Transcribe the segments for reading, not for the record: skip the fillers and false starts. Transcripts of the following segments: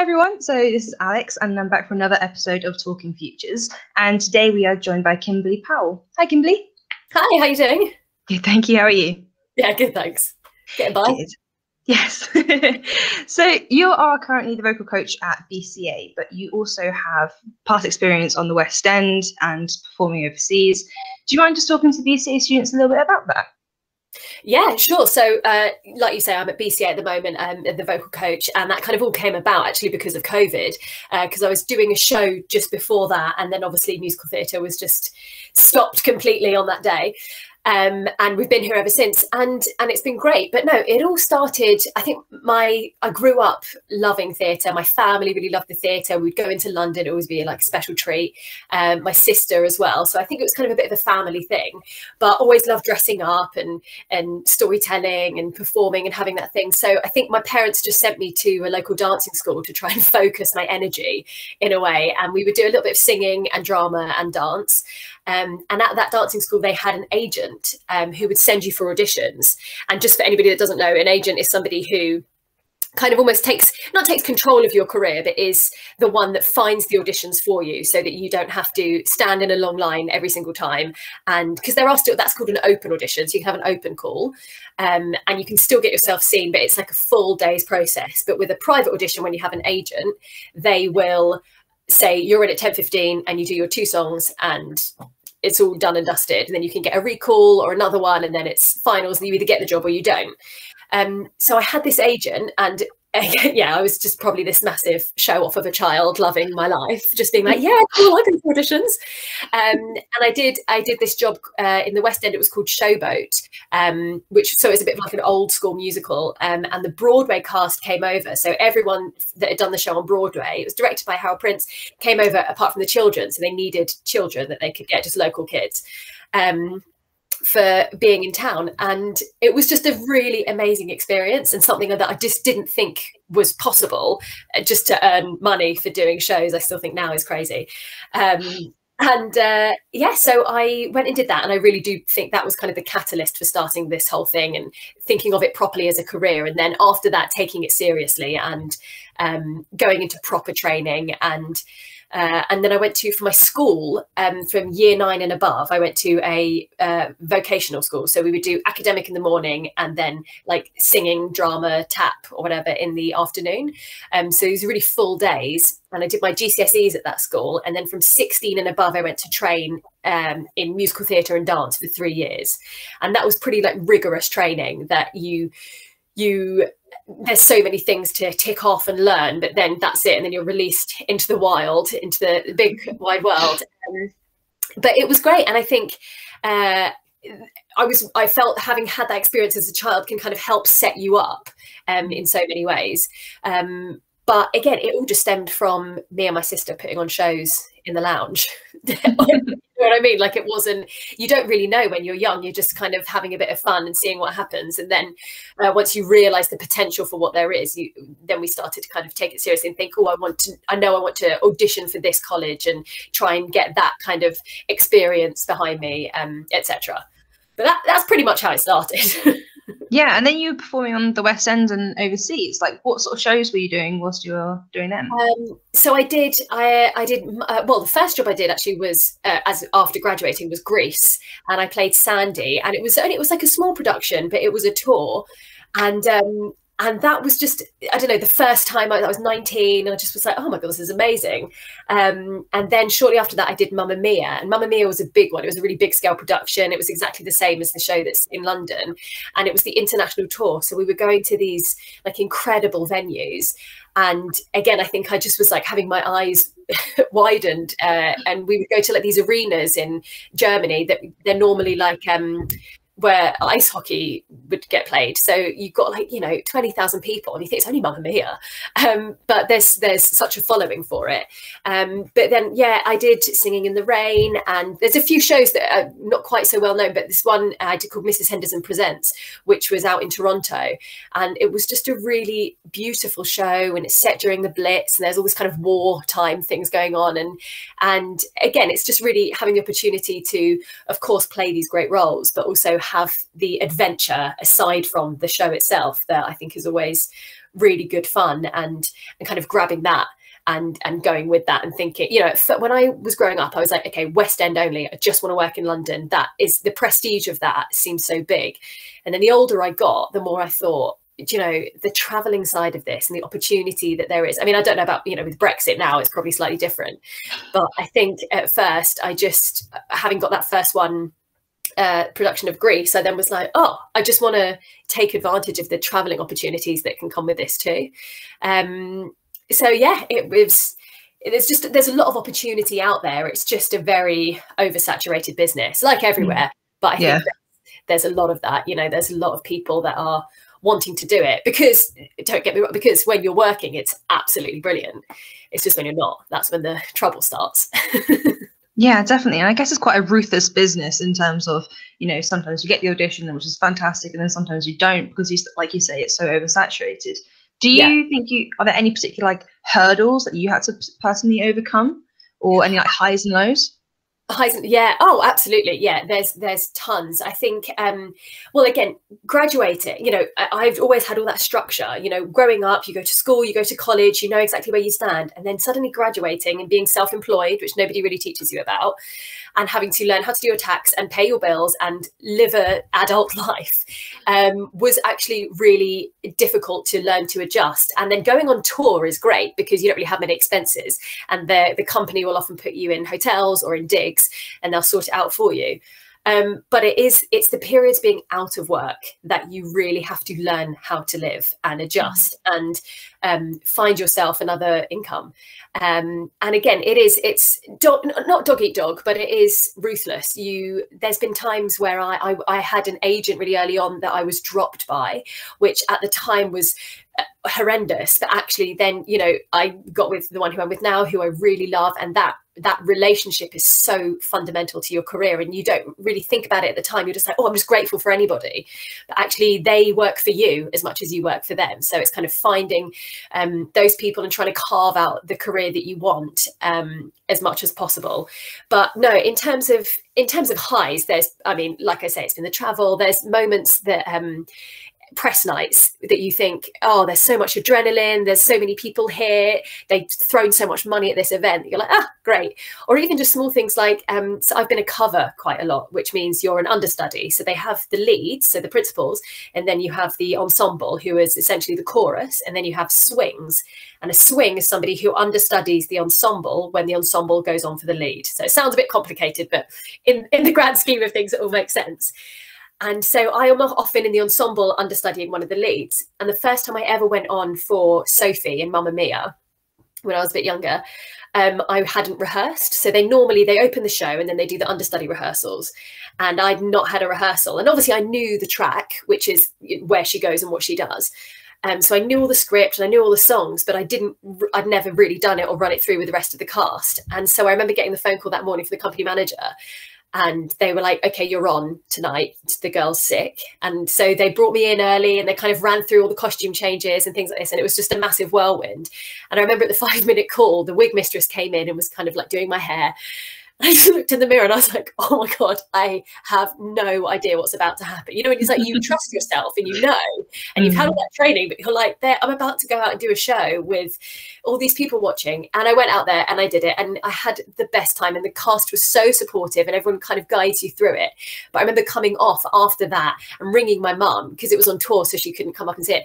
everyone, so this is Alex and I'm back for another episode of Talking Futures, and today we are joined by Kimberley Powell. Hi Kimberley. Hi, how you doing? Good, thank you. How are you? Yeah, good, thanks. Getting by. Good. Yes. So you are currently the vocal coach at BCA, but you also have past experience on the West End and performing overseas. Do you mind just talking to BCA students a little bit about that? Yeah, sure. So like you say, I'm at BCA at the moment, the vocal coach, and that kind of all came about actually because of COVID, because I was doing a show just before that, and then obviously musical theatre was just stopped completely on that day. And we've been here ever since, and it's been great. But no, it all started, I think I grew up loving theatre. My family really loved the theatre. We'd go into London, it would always be like a special treat. My sister as well. So I think it was kind of a bit of a family thing, but always loved dressing up and storytelling and performing and having that thing. So I think my parents just sent me to a local dancing school to try and focus my energy in a way. And we would do a little bit of singing and drama and dance. And at that dancing school, they had an agent who would send you for auditions. And just for anybody that doesn't know, an agent is somebody who kind of almost not takes control of your career, but is the one that finds the auditions for you so that you don't have to stand in a long line every single time. And because there are still, that's called an open audition, so you can have an open call and you can still get yourself seen, but it's like a full day's process. But with a private audition, when you have an agent, they will say you're in at 10:15 and you do your 2 songs and it's all done and dusted, and then you can get a recall or another one, and then it's finals and you either get the job or you don't. So I had this agent, and yeah, I was just probably this massive show off of a child loving my life, just being like, yeah, cool, I can do auditions. And I did this job in the West End. It was called Showboat, so it's a bit like an old school musical. And the Broadway cast came over. So everyone that had done the show on Broadway, it was directed by Harold Prince, came over apart from the children. So they needed children that they could get, just local kids. For being in town, and it was just a really amazing experience and something that I just didn't think was possible, just to earn money for doing shows. I still think now is crazy. Yeah, so I went and did that, and I really do think that was kind of the catalyst for starting this whole thing and thinking of it properly as a career. And then after that, taking it seriously and going into proper training. And then I went to, for my school, from year 9 and above, I went to a vocational school. So we would do academic in the morning and then like singing, drama, tap or whatever in the afternoon. So it was really full days. And I did my GCSEs at that school. And then from 16 and above, I went to train in musical theatre and dance for 3 years. And that was pretty like rigorous training that there's so many things to tick off and learn, but then that's it. And then you're released into the wild, into the big wide world. But it was great. And I think I felt having had that experience as a child can kind of help set you up in so many ways. But again, it all just stemmed from me and my sister putting on shows in the lounge. You know what I mean? Like, it wasn't, you don't really know when you're young, you're just kind of having a bit of fun and seeing what happens. And then once you realize the potential for what there is, then we started to kind of take it seriously and think, oh, I know I want to audition for this college and try and get that kind of experience behind me, etc. But that's pretty much how it started. Yeah, and then you were performing on the West End and overseas. Like, what sort of shows were you doing whilst you were doing them? So I did. Well, the first job I did actually was after graduating was Greece, and I played Sandy, and it was like a small production, but it was a tour, and that was just, I don't know, the first time I was 19, and I just was like, oh my God, this is amazing. And then shortly after that, I did Mamma Mia, and Mamma Mia was a big one. It was a really big scale production. It was exactly the same as the show that's in London, and it was the international tour. So we were going to these like incredible venues. And again, I think I just was like having my eyes widened, and we would go to like these arenas in Germany that they're normally like, where ice hockey would get played. So you've got like, 20,000 people and you think it's only Mamma Mia. But there's such a following for it. But then, yeah, I did Singing in the Rain, and there's a few shows that are not quite so well known, but this one I did called Mrs. Henderson Presents, which was out in Toronto. And it was just a really beautiful show, and it's set during the Blitz, and there's all this kind of wartime things going on. And again, it's just really having the opportunity to, of course, play these great roles, but also have the adventure aside from the show itself that I think is always really good fun, and kind of grabbing that and going with that and thinking, you know, when I was growing up, I was like, okay, West End only, I just want to work in London. That is, the prestige of that seems so big. And then the older I got, the more I thought, you know, the traveling side of this and the opportunity that there is. I mean, I don't know about, you know, with Brexit now, it's probably slightly different. But I think at first, I just, having got that first one, production of Greece, I then was like, oh, I just want to take advantage of the traveling opportunities that can come with this too. So yeah, there's a lot of opportunity out there. It's just a very oversaturated business, like everywhere. But I think there's a lot of that, you know, there's a lot of people that are wanting to do it, because, don't get me wrong, because when you're working, it's absolutely brilliant. It's just when you're not, that's when the trouble starts. Yeah, definitely. And I guess it's quite a ruthless business in terms of, you know, sometimes you get the audition, which is fantastic, and then sometimes you don't, because you, like you say, it's so oversaturated. Do you think are there any particular like hurdles that you had to personally overcome, or any like highs and lows? Yeah. Oh, absolutely. Yeah. There's tons. I think, well, again, graduating, you know, I've always had all that structure, you know, growing up, you go to school, you go to college, you know exactly where you stand, and then suddenly graduating and being self-employed, which nobody really teaches you about, and having to learn how to do your tax and pay your bills and live an adult life, was actually really difficult to learn to adjust. And then going on tour is great, because you don't really have many expenses, and the company will often put you in hotels or in digs, and they'll sort it out for you. But it's the periods being out of work that you really have to learn how to live and adjust and find yourself another income. And again, it's not dog eat dog, but it is ruthless. There's been times where I had an agent really early on that I was dropped by, which at the time was horrendous. But actually then, you know, I got with the one who I'm with now, who I really love, and that relationship is so fundamental to your career, and you don't really think about it at the time. You're just like, oh, I'm just grateful for anybody. But actually they work for you as much as you work for them. So it's kind of finding those people and trying to carve out the career that you want as much as possible. But no, in terms of highs, there's, I mean, like I say, it's been the travel. There's moments that press nights that you think, oh, there's so much adrenaline, there's so many people here, they've thrown so much money at this event, you're like, ah, great. Or even just small things like, so I've been a cover quite a lot, which means you're an understudy. So they have the leads, so the principals, and then you have the ensemble, who is essentially the chorus, and then you have swings. And a swing is somebody who understudies the ensemble when the ensemble goes on for the lead. So it sounds a bit complicated, but in the grand scheme of things, it all makes sense. And so I am often in the ensemble understudying one of the leads. And the first time I ever went on for Sophie in Mamma Mia, when I was a bit younger, I hadn't rehearsed. So they open the show and then they do the understudy rehearsals. And I'd not had a rehearsal. And obviously I knew the track, which is where she goes and what she does. So I knew all the script and I knew all the songs, but I'd never really done it or run it through with the rest of the cast. And so I remember getting the phone call that morning from the company manager. And they were like, okay, you're on tonight. The girl's sick. And so they brought me in early and they kind of ran through all the costume changes and things like this. And it was just a massive whirlwind. And I remember at the 5-minute call, the wig mistress came in and was kind of like doing my hair. I just looked in the mirror and I was like, oh my God, I have no idea what's about to happen. You know, when it's like you trust yourself and you know, and you've had all that training, but you're like, I'm about to go out and do a show with all these people watching. And I went out there and I did it and I had the best time, and the cast was so supportive and everyone kind of guides you through it. But I remember coming off after that and ringing my mum, because it was on tour, so she couldn't come up and see it.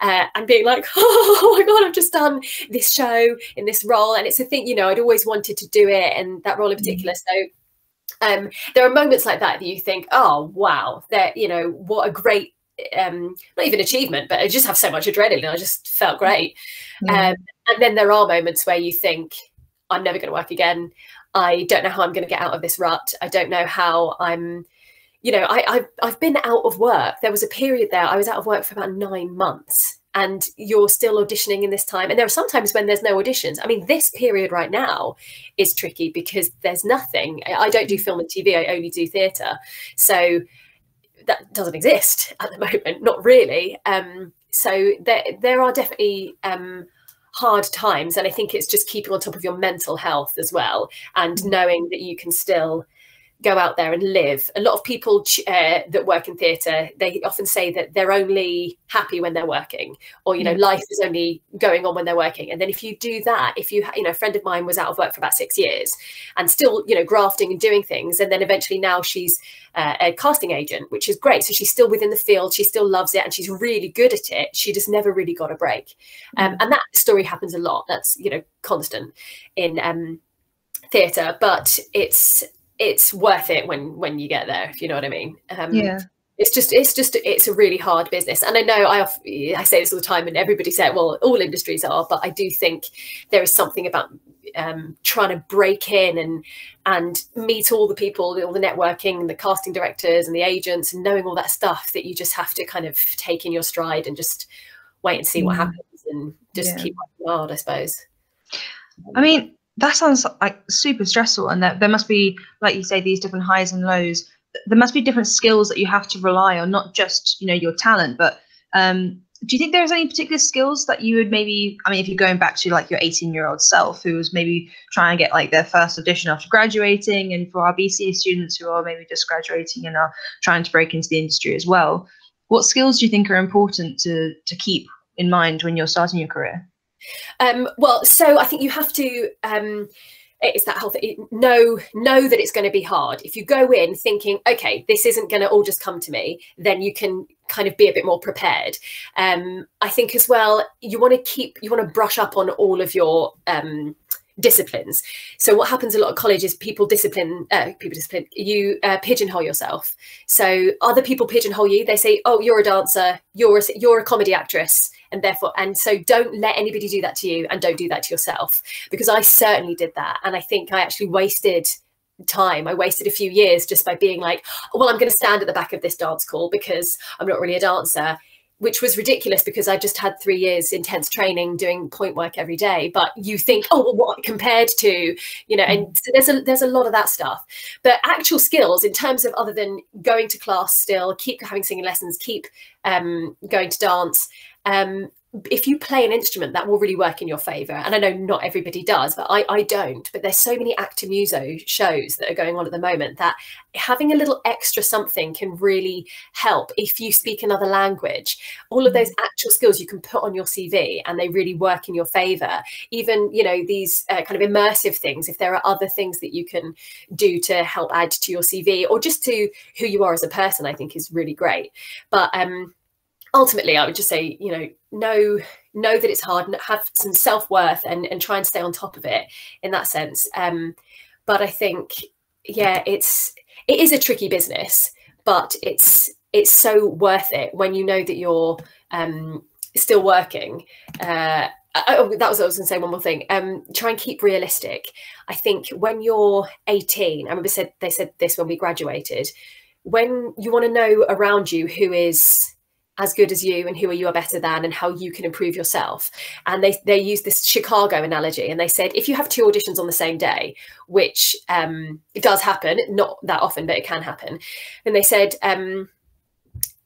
And being like, oh my God, I've just done this show in this role. And it's a thing, you know, I'd always wanted to do it, and that role in particular. So there are moments like that you think, oh, wow, that, you know, what a great, not even achievement, but I just have so much adrenaline. I just felt great. And then there are moments where you think, I'm never going to work again. I don't know how I'm going to get out of this rut. I don't know how I'm, you know, I've been out of work. There was a period there, I was out of work for about 9 months, and you're still auditioning in this time. And there are some times when there's no auditions. I mean, this period right now is tricky because there's nothing. I don't do film and TV, I only do theatre. So that doesn't exist at the moment, not really. So there are definitely hard times. And I think it's just keeping on top of your mental health as well, and knowing that you can still go out there and live. A lot of people that work in theatre, they often say that they're only happy when they're working, or, you know, life is only going on when they're working. And then if you do that, if you, you know, a friend of mine was out of work for about 6 years and still, you know, grafting and doing things. And then eventually now she's a casting agent, which is great. So she's still within the field. She still loves it and she's really good at it. She just never really got a break. And that story happens a lot. That's, you know, constant in theatre, but it's worth it when you get there, if you know what I mean. It's a really hard business. And I know I say this all the time and everybody says, well, all industries are, but I do think there is something about trying to break in and meet all the people, all the networking, the casting directors and the agents, and knowing all that stuff that you just have to kind of take in your stride and just wait and see what happens and just keep working hard, I suppose. I mean, that sounds like super stressful, and that there must be, like you say, these different highs and lows. There must be different skills that you have to rely on, not just, you know, your talent, but do you think there's any particular skills that you would maybe, I mean, if you're going back to like your 18-year-old self who was maybe trying to get like their first audition after graduating, and for our BCA students who are maybe just graduating and are trying to break into the industry as well, what skills do you think are important to keep in mind when you're starting your career? Well, so I think you have to, it's that whole thing, know that it's going to be hard. If you go in thinking, okay, this isn't going to all just come to me, then you can kind of be a bit more prepared. I think as well, you want to brush up on all of your disciplines. So what happens a lot of colleges, people discipline you, pigeonhole yourself. So other people pigeonhole you. They say, oh, you're a dancer, you're a comedy actress, and therefore, and so don't let anybody do that to you, and don't do that to yourself, because I certainly did that. And I think I actually wasted time. I wasted a few years just by being like, oh, well, I'm going to stand at the back of this dance call because I'm not really a dancer, which was ridiculous because I just had 3 years intense training doing point work every day. But you think, oh, well, what compared to, you know, and so there's a lot of that stuff. But actual skills in terms of, other than going to class still, keep having singing lessons, keep going to dance, if you play an instrument, that will really work in your favor. And I know not everybody does, but I don't. But there's so many actor muso shows that are going on at the moment that having a little extra something can really help. If you speak another language, all of those actual skills you can put on your CV and they really work in your favor. Even, you know, these kind of immersive things, if there are other things that you can do to help add to your CV or just to who you are as a person, I think is really great. But ultimately, I would just say, you know that it's hard, have some self-worth and try and stay on top of it in that sense. But I think, yeah, it is a tricky business, but it's so worth it when you know that you're still working. That was what I was going to say. One more thing. Try and keep realistic. I think when you're 18, I remember they said this when we graduated, when you want to know around you who is as good as you and who you are better than and how you can improve yourself. And they use this Chicago analogy, and they said, if you have 2 auditions on the same day, which it does happen, not that often, but it can happen. And they said,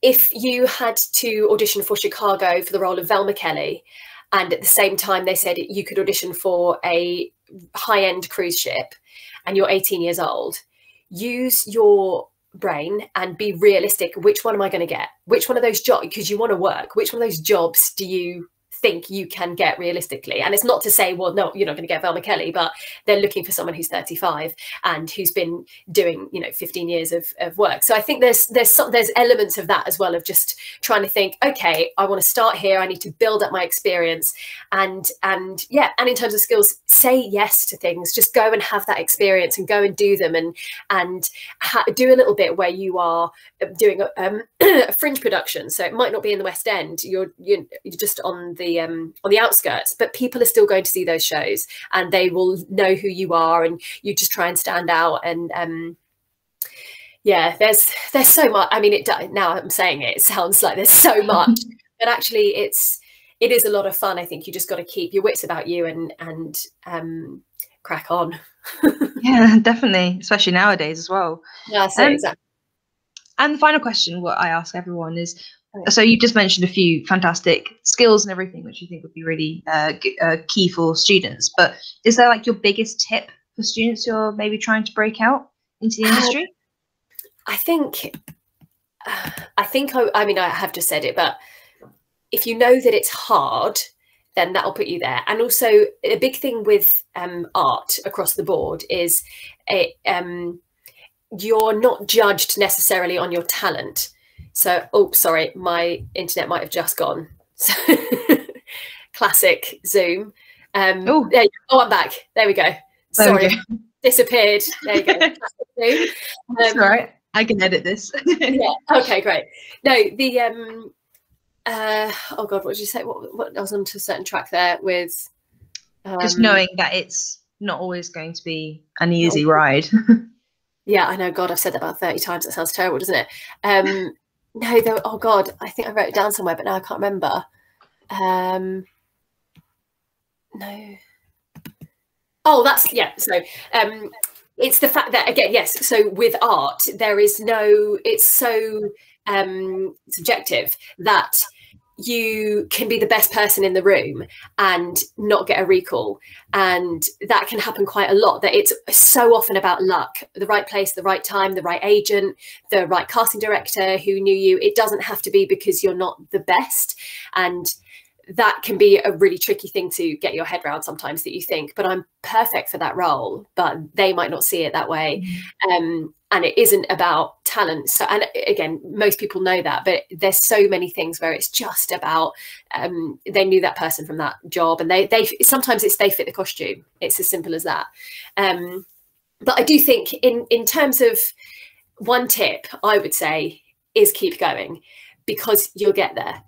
if you had to audition for Chicago for the role of Velma Kelly, and at the same time they said you could audition for a high-end cruise ship, and you're 18 years old, use your brain and be realistic. Which one am I going to get? Which one of those jobs, because you want to work, which one of those jobs do you think you can get realistically? And it's not to say, well, no, you're not going to get Velma Kelly, but they're looking for someone who's 35 and who's been doing, 15 years of work. So I think there's elements of that as well, of just trying to think, okay, I want to start here, I need to build up my experience, and yeah, and in terms of skills, say yes to things, just go and have that experience and go and do them, and do a little bit where you are doing a fringe production. So it might not be in the West End, you're just on the outskirts, but people are still going to see those shows and they will know who you are, and you just try and stand out. And yeah, there's so much. I mean, now I'm saying it sounds like there's so much, but actually it is a lot of fun. I think you just got to keep your wits about you and crack on. Yeah, definitely, especially nowadays as well. Yeah, so exactly. And the final question, what I ask everyone is, so you just mentioned a few fantastic skills and everything, which you think would be really key for students. But is there like your biggest tip for students who are maybe trying to break out? into the industry? I mean, I have just said it, but if you know that it's hard, then that'll put you there. And also a big thing with art across the board is you're not judged necessarily on your talent. So, oh, sorry, my internet might have just gone. So, classic Zoom. Oh, I'm back. There we go. Sorry, disappeared. There you go. Zoom. That's all right. I can edit this. Yeah. Okay, great. No, the oh God, what did you say? What I was onto a certain track there with just knowing that it's not always going to be an easy ride. Yeah, I know. God, I've said that about 30 times. That sounds terrible, doesn't it? No, oh God, I think I wrote it down somewhere, but now I can't remember. No. Oh, that's, yeah. So it's the fact that, again, yes. So with art, there is no, it's so subjective that you can be the best person in the room and not get a recall. And that can happen quite a lot, that it's so often about luck, the right place, the right time, the right agent, the right casting director who knew you. It doesn't have to be because you're not the best. And that can be a really tricky thing to get your head around sometimes, that you think, but I'm perfect for that role, but they might not see it that way. And it isn't about talent. So, and again, most people know that, but there's so many things where it's just about, they knew that person from that job, and they sometimes it's, they fit the costume. It's as simple as that. But I do think in terms of one tip, I would say is keep going, because you'll get there.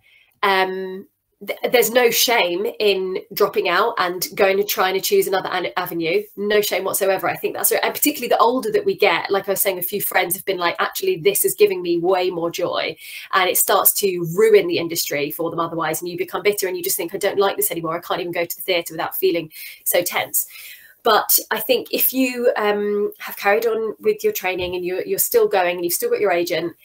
There's no shame in dropping out and going to try and choose another avenue. No shame whatsoever. I think that's right. And particularly the older that we get, like I was saying, a few friends have been like, actually, this is giving me way more joy. And it starts to ruin the industry for them otherwise. And you become bitter and you just think, I don't like this anymore. I can't even go to the theatre without feeling so tense. But I think if you have carried on with your training and you're still going and you've still got your agent,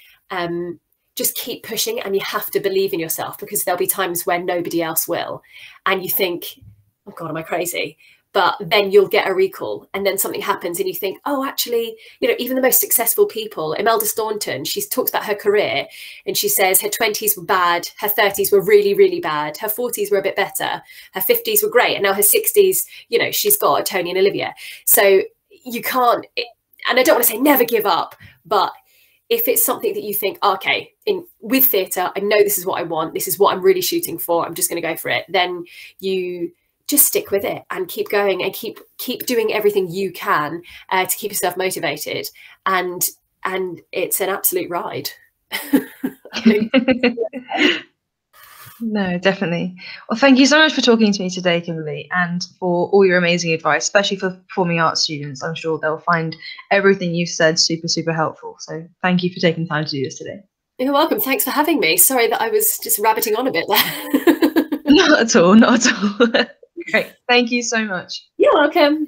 just keep pushing, and you have to believe in yourself, because there'll be times when nobody else will. And you think, oh God, am I crazy? But then you'll get a recall, and then something happens and you think, oh, actually, you know, even the most successful people, Imelda Staunton, she talks about her career and she says her 20s were bad, her 30s were really, really bad, her 40s were a bit better, her 50s were great, and now her 60s, you know, she's got a Tony and Olivia. So you can't, and I don't want to say never give up, but if it's something that you think, okay, with theatre, I know this is what I want, this is what I'm really shooting for, I'm just going to go for it, then you just stick with it and keep going and keep doing everything you can to keep yourself motivated. And it's an absolute ride. No, definitely. Well, thank you so much for talking to me today, Kimberley, and for all your amazing advice, especially for performing arts students. I'm sure they'll find everything you've said super, super helpful. So thank you for taking time to do this today. You're welcome. Thanks for having me. Sorry that I was just rabbiting on a bit there. Not at all, not at all. Great. Thank you so much. You're welcome.